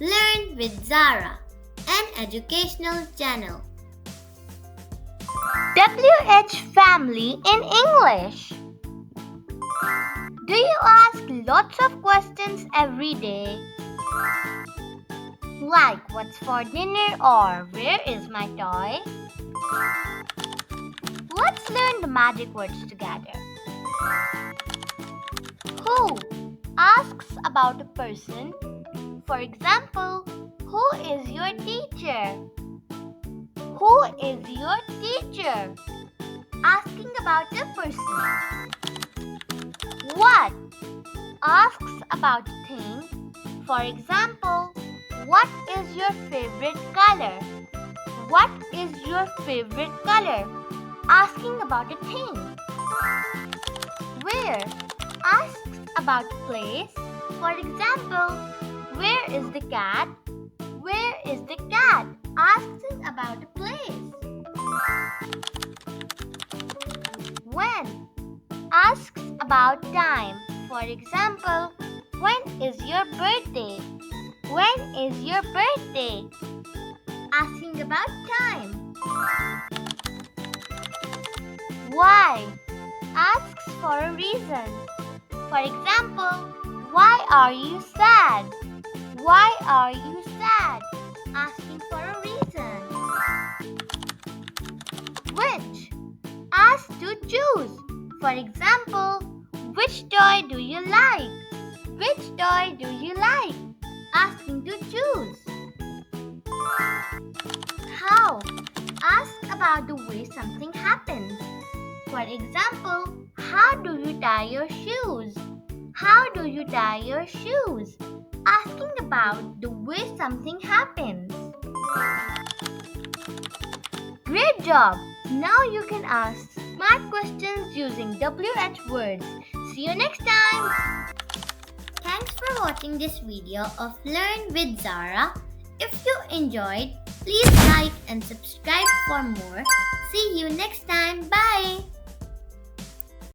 Learn with Zara, an educational channel. WH family in English. Do you ask lots of questions every day? Like what's for dinner or where is my toy? Let's learn the magic words together. Who asks about a person. For example, who is your teacher? Who is your teacher? Asking about a person. What asks about a thing. For example, what is your favorite color? What is your favorite color? Asking about a thing. Where asks about a place. For example, where is the cat? Where is the cat? Asking about a place. When asks about time. For example, when is your birthday? When is your birthday? Asking about time. Why asks for a reason. For example, why are you sad? Why are you sad? Asking for a reason. Which asks to choose. For example, which toy do you like? Which toy do you like? Asking to choose. How asks about the way something happens. For example, how do you tie your shoes? How do you tie your shoes? Asking about the way something happens. Great job! Now you can ask smart questions using WH words. See you next time! Thanks for watching this video of Learn with Zara. If you enjoyed, please like and subscribe for more. See you next time. Bye!